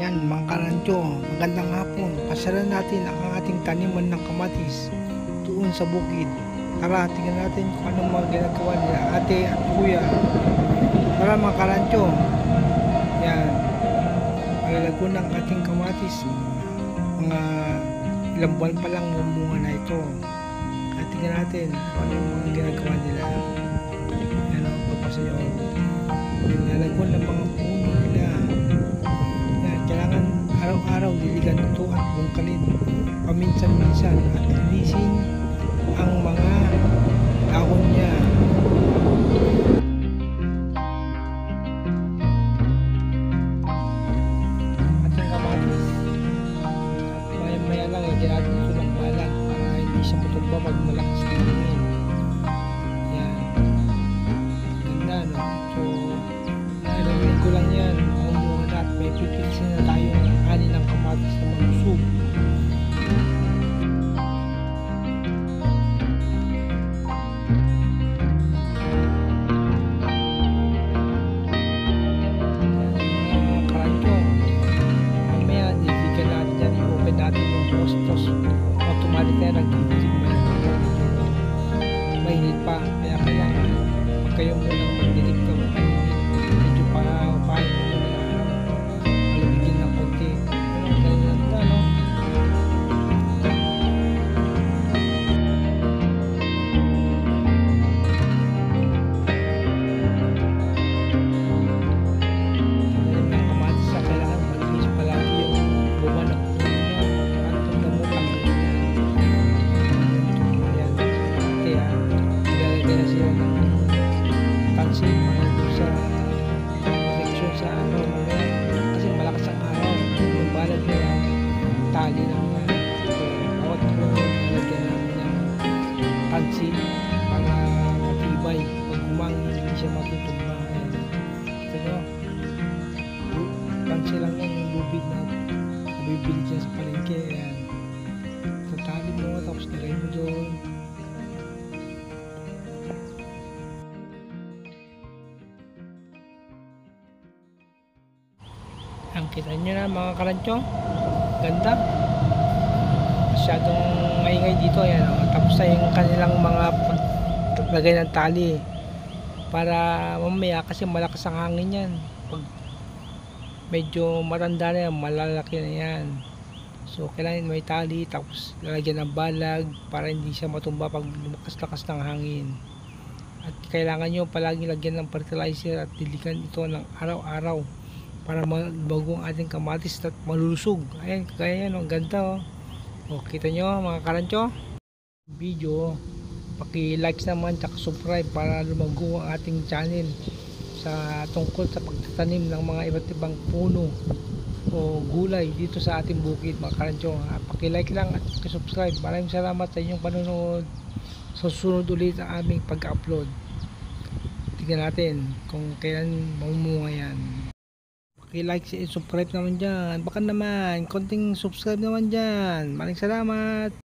Yan mga karancho, magandang hapon. Pasyalan natin ang ating taniman ng kamatis doon sa bukid. Tara, tingnan natin kung anong mga ginagawa nila ate at kuya. Tara mga karancho. Yan, malalago ng ating kamatis. Mga ilang buwan pa lang bumunga na ito. At tingnan natin kung anong mga ginagawa nila. Yan o, pagpasa nyo. Malalago ng mga puno nila. Kailangan araw-araw diligan ito at bungkalin paminsan-minsan at linisin ang mga dahon niya. At yung kamatis, maya-maya lang lagyan natin ito ng balag para hindi siya matumba pag malakas na hangin. Yan, ganda no. So narinig ko lang yan at may pipilisin na tayo ng ani ng kamatis na malusog. Mga karancho, mamaya diligan natin yan, i-open natin yung postos automatic na nag-dilig mo yan. Mainit pa, kaya kailangan pag kayo munang magdilig ka medyo paano tali lang yan. So, bawat po nalagyan namin ng pansin para matibay. Pag gumangin, hindi siya matutumba. Ito nyo, pansin lang yan yung lubid na bibili dyan sa palengke. Ayan. So, tali mo, tapos nilagay mo doon. Ang kita nyo na mga karancho, ganda, masyadong maingay dito. Ayan, tapos na yung kanilang mga paglagay ng tali para mamaya, kasi malakas ang hangin yan. Pag medyo matanda na yan, malalaki na yan, so kailangan may tali, tapos lalagyan ng balag para hindi siya matumba pag lumakas-lakas ng hangin. At kailangan nyo palagi lagyan ng fertilizer at diligan ito ng araw-araw para mabago ang ating kamatis at malulusog. Ayan, kaya yan, ang ganda oh. O, kita nyo mga karancho video, paki-like naman at subscribe para lumago ang ating channel sa tungkol sa pagtatanim ng mga iba't ibang puno o gulay dito sa ating bukid mga karancho. Paki-like lang at paki-subscribe. Maraming salamat sa inyong panonood. Susunod ulit ang aming pag-upload. Tignan natin kung kailan mamumunga yan. Paki-like, subscribe naman dyan. Baka naman konting subscribe naman dyan. Maraming salamat.